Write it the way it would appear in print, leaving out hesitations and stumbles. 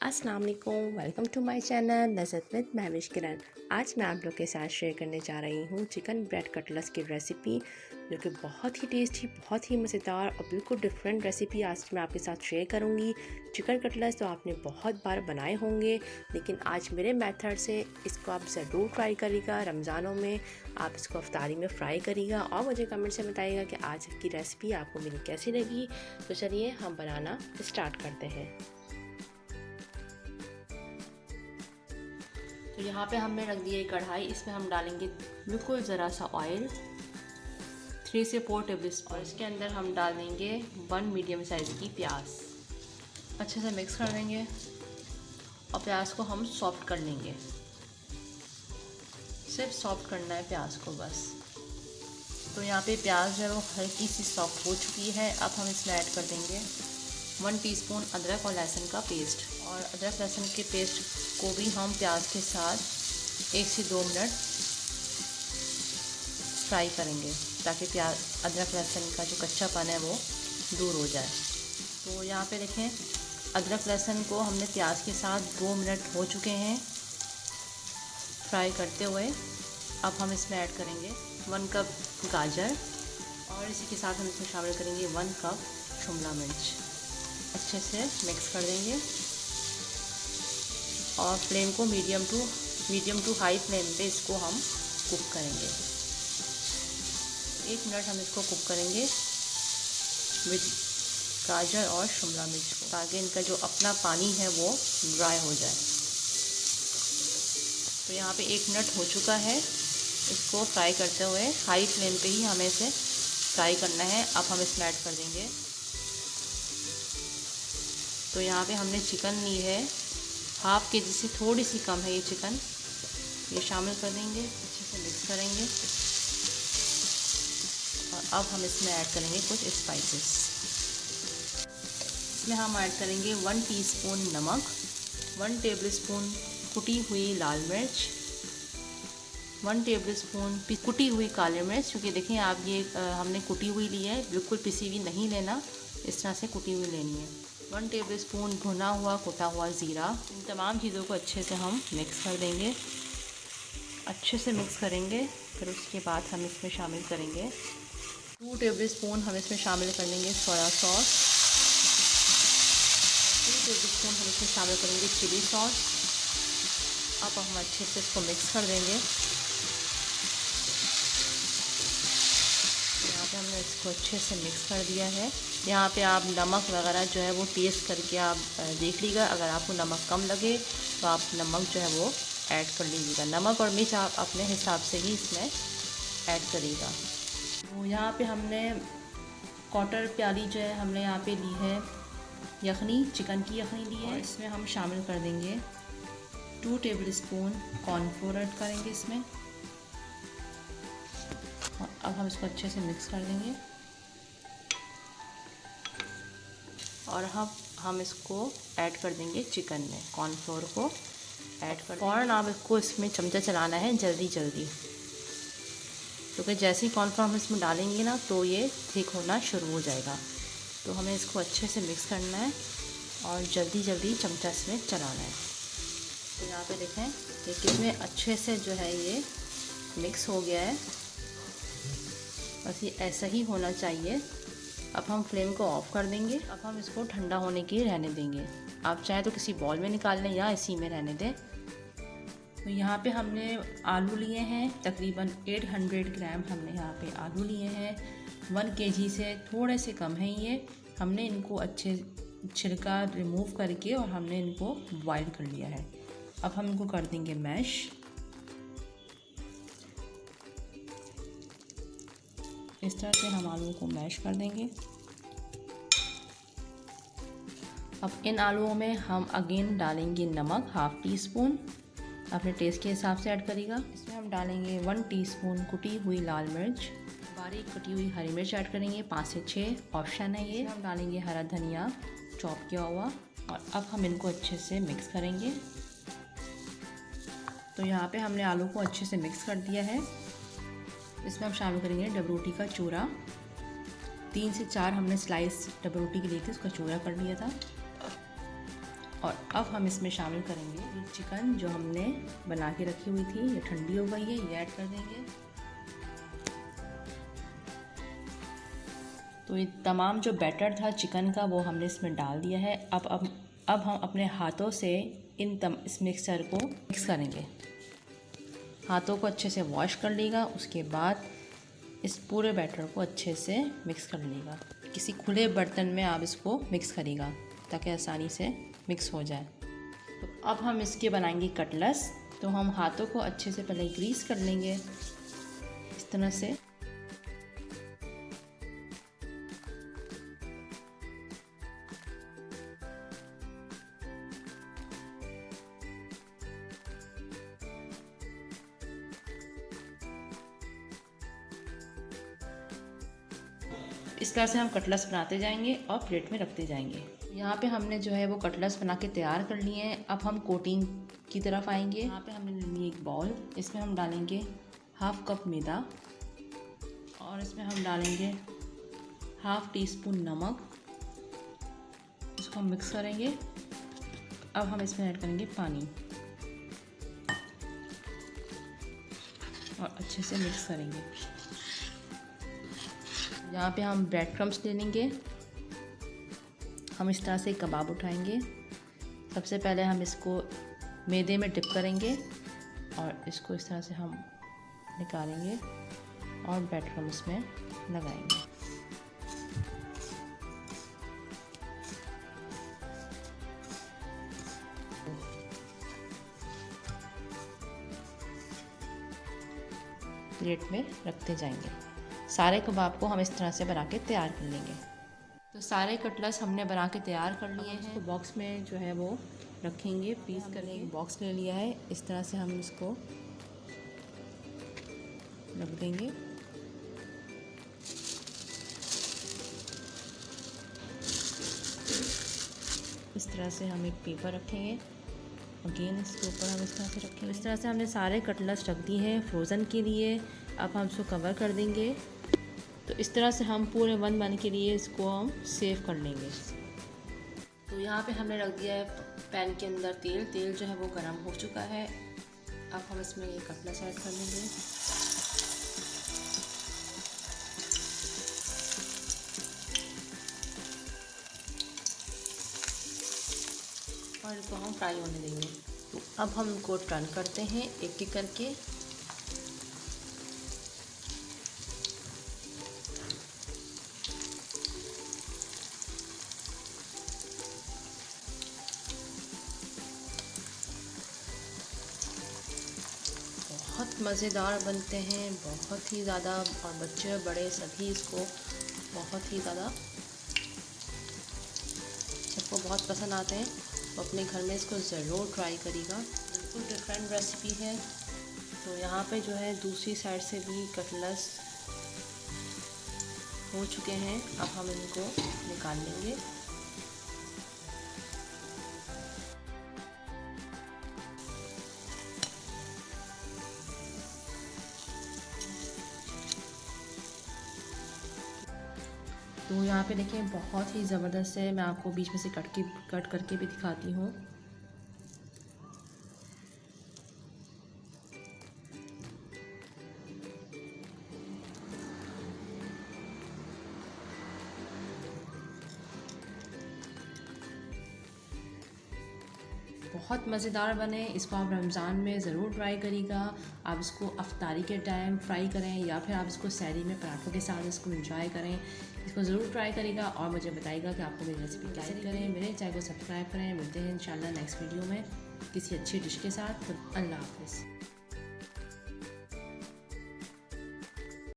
अस्सलाम वालेकुम, welcome to my channel Lazzat with Mahwish Kiran. आज मैं आप लोग के साथ शेयर करने जा रही हूँ चिकन ब्रेड कटलेट्स की रेसिपी, जो कि बहुत ही टेस्टी, बहुत ही मज़ेदार और बिल्कुल डिफरेंट रेसिपी आज मैं आपके साथ शेयर करूँगी। चिकन कटलेट्स तो आपने बहुत बार बनाए होंगे, लेकिन आज मेरे मेथड से इसको आप ज़रूर ट्राई करिएगा। रमज़ानों में आप इसको अफ्तारी में फ्राई करिएगा और मुझे कमेंट से बताइएगा कि आज की रेसिपी आपको मेरी कैसी लगी। तो चलिए हम बनाना स्टार्ट करते हैं। तो यहाँ पे हमने रख दिया कढ़ाई, इसमें हम डालेंगे बिल्कुल ज़रा सा ऑयल, 3 से 4 टेबल स्पून। और इसके अंदर हम डाल देंगे 1 मीडियम साइज़ की प्याज। अच्छे से मिक्स कर देंगे और प्याज को हम सॉफ्ट कर लेंगे। सिर्फ सॉफ्ट करना है प्याज को बस। तो यहाँ पे प्याज जो है वो हल्की सी सॉफ्ट हो चुकी है। अब हम इसमें ऐड कर देंगे 1 टीस्पून अदरक और लहसुन का पेस्ट। और अदरक लहसुन के पेस्ट को भी हम प्याज के साथ 1 से 2 मिनट फ्राई करेंगे, ताकि प्याज अदरक लहसुन का जो कच्चापन है वो दूर हो जाए। तो यहाँ पे देखें, अदरक लहसुन को हमने प्याज के साथ 2 मिनट हो चुके हैं फ्राई करते हुए। अब हम इसमें ऐड करेंगे 1 कप गाजर और इसी के साथ हम इसमें शामिल करेंगे 1 कप शिमला मिर्च। अच्छे से मिक्स कर देंगे और फ्लेम को मीडियम टू हाई फ्लेम पे इसको हम कुक करेंगे। 1 मिनट हम इसको कुक करेंगे विद गाजर और शिमला मिर्च को, ताकि इनका जो अपना पानी है वो ड्राई हो जाए। तो यहाँ पे 1 मिनट हो चुका है। इसको फ्राई करते हुए हाई फ्लेम पे ही हमें इसे फ्राई करना है। अब हम इसमें ऐड कर देंगे, तो यहाँ पे हमने चिकन ली है, हाफ के जी से थोड़ी सी कम है ये चिकन। ये शामिल कर देंगे, अच्छे से मिक्स करेंगे। और अब हम इसमें ऐड करेंगे कुछ स्पाइसेस। इसमें हम ऐड करेंगे 1 टीस्पून नमक, 1 टेबलस्पून कुटी हुई लाल मिर्च, 1 टेबलस्पून कुटी हुई काली मिर्च। क्योंकि देखें आप, ये हमने कुटी हुई ली है, बिल्कुल पिसी हुई नहीं लेना, इस तरह से कुटी हुई लेनी है। 1 टेबलस्पून भुना हुआ कुटा हुआ ज़ीरा। इन तमाम चीज़ों को अच्छे से हम मिक्स कर देंगे, अच्छे से मिक्स करेंगे। फिर उसके बाद हम इसमें शामिल करेंगे 2 टेबलस्पून हम इसमें शामिल कर लेंगे सोया सॉस, 2 टेबलस्पून हम इसमें शामिल करेंगे चिली सॉस। अब हम अच्छे से इसको मिक्स कर देंगे। यहाँ पे हमने इसको अच्छे से मिक्स कर दिया है। यहाँ पे आप नमक वगैरह जो है वो टेस्ट करके आप देख लीजिएगा। अगर आपको नमक कम लगे तो आप नमक जो है वो ऐड कर लीजिएगा। नमक और मिर्च आप अपने हिसाब से ही इसमें ऐड करिएगा। तो यहाँ पे हमने 1/4 प्याली जो है हमने यहाँ पे ली है यखनी, चिकन की यखनी ली है। इसमें हम शामिल कर देंगे 2 टेबलस्पून कॉर्नफ्लोर ऐड करेंगे इसमें। और अब हम इसको अच्छे से मिक्स कर देंगे और हम इसको ऐड कर देंगे चिकन में। कॉर्नफ्लोर को ऐड कर फ़ौरन आप इसको इसमें चमचा चलाना है जल्दी, क्योंकि जैसे ही कॉर्नफ्लोर हम इसमें डालेंगे ना तो ये थिक होना शुरू हो जाएगा। तो हमें इसको अच्छे से मिक्स करना है और जल्दी चमचा इसमें चलाना है। तो यहाँ पे देखें कि कितने अच्छे से जो है ये मिक्स हो गया है। बस ये ऐसा ही होना चाहिए। अब हम फ्लेम को ऑफ़ कर देंगे। अब हम इसको ठंडा होने के लिए रहने देंगे। आप चाहें तो किसी बॉल में निकाल लें या इसी में रहने दें। तो यहाँ पे हमने आलू लिए हैं, तकरीबन 800 ग्राम हमने यहाँ पे आलू लिए हैं। 1 kg से थोड़े से कम है ये। हमने इनको अच्छे छिलका रिमूव करके और हमने इनको बॉयल कर लिया है। अब हम इनको कर देंगे मैश। इस तरह से हम आलूओं को मैश कर देंगे। अब इन आलूओं में हम अगेन डालेंगे नमक, हाफ टीस्पून, अपने टेस्ट के हिसाब से ऐड करिएगा। इसमें हम डालेंगे 1 टीस्पून कुटी हुई लाल मिर्च, बारीक कटी हुई हरी मिर्च ऐड करेंगे, 5 से 6 ऑप्शन है ये। हम डालेंगे हरा धनिया चॉप किया हुआ। और अब हम इनको अच्छे से मिक्स करेंगे। तो यहाँ पे हमने आलू को अच्छे से मिक्स कर दिया है। इसमें हम शामिल करेंगे डबल रोटी का चूरा। 3 से 4 हमने स्लाइस डबल रोटी की ली थी, उसका चूरा कर लिया था। और अब हम इसमें शामिल करेंगे चिकन जो हमने बना के रखी हुई थी, ये ठंडी हो गई है, ये ऐड कर देंगे। तो ये तमाम जो बैटर था चिकन का वो हमने इसमें डाल दिया है। अब हम अपने हाथों से इस मिक्सचर को मिक्स करेंगे। हाथों को अच्छे से वॉश कर लेगा, उसके बाद इस पूरे बैटर को अच्छे से मिक्स कर लेगा। किसी खुले बर्तन में आप इसको मिक्स करिएगा ताकि आसानी से मिक्स हो जाए। तो अब हम इसके बनाएंगे कटलेट्स। तो हम हाथों को अच्छे से पहले ग्रीस कर लेंगे इस तरह से। इस तरह से हम कटलेट्स बनाते जाएंगे और प्लेट में रखते जाएंगे। यहाँ पे हमने जो है वो कटलेट्स बना के तैयार कर लिए हैं। अब हम कोटिंग की तरफ आएंगे। यहाँ पे हमने ली एक बाउल, इसमें हम डालेंगे हाफ कप मैदा और इसमें हम डालेंगे हाफ टी स्पून नमक। इसको हम मिक्स करेंगे। अब हम इसमें ऐड करेंगे पानी और अच्छे से मिक्स करेंगे। यहाँ पे हम ब्रेड क्रम्स ले लेंगे। हम इस तरह से कबाब उठाएंगे। सबसे पहले हम इसको मैदे में डिप करेंगे और इसको इस तरह से हम निकालेंगे और ब्रेड क्रम्स में लगाएंगे। प्लेट में रखते जाएंगे। सारे कबाब को हम इस तरह से बना के तैयार कर लेंगे। तो सारे कटलेट्स हमने बना के तैयार कर लिए हैं। इसको बॉक्स में जो है वो रखेंगे, पीस करके एक बॉक्स ले लिया है। इस तरह से हम इसको रख देंगे। इस तरह से हम एक पेपर रखेंगे, अगेन इसके ऊपर हम इस तरह से रखेंगे। इस तरह से हमने सारे कटलेट्स रख दिए हैं फ्रोज़न के लिए। अब हम इसको कवर कर देंगे। तो इस तरह से हम पूरे 1 मंथ के लिए इसको हम सेव कर लेंगे। तो यहाँ पे हमने रख दिया है पैन के अंदर तेल जो है वो गर्म हो चुका है। अब हम इसमें ये कटलेट्स ऐड कर लेंगे। और इसको हम फ्राई होने देंगे। तो अब हम इनको टर्न करते हैं एक एक करके। बहुत मज़ेदार बनते हैं, बहुत ही ज़्यादा, और बच्चे बड़े सभी इसको बहुत ही ज़्यादा, सबको बहुत पसंद आते हैं। तो अपने घर में इसको ज़रूर ट्राई करिएगा। बिल्कुल डिफरेंट रेसिपी है। तो यहाँ पे जो है दूसरी साइड से भी कटलेट्स हो चुके हैं। अब हम इनको निकाल लेंगे। तो यहाँ पे देखिए बहुत ही ज़बरदस्त है। मैं आपको बीच में से कट करके भी दिखाती हूँ। बहुत मज़ेदार बने। इसको आप रमज़ान में ज़रूर ट्राई करिएगा। आप इसको अफ्तारी के टाइम फ्राई करें या फिर आप इसको सहरी में पराठों के साथ इसको एंजॉय करें। इसको ज़रूर ट्राई करिएगा और मुझे बताइएगा कि आपको मेरी रेसिपी कैसी करें। मेरे चैनल को सब्सक्राइब करें। मिलते हैं इंशाल्लाह नेक्स्ट वीडियो में किसी अच्छी डिश के साथ। अल्लाह हाफ़िज़।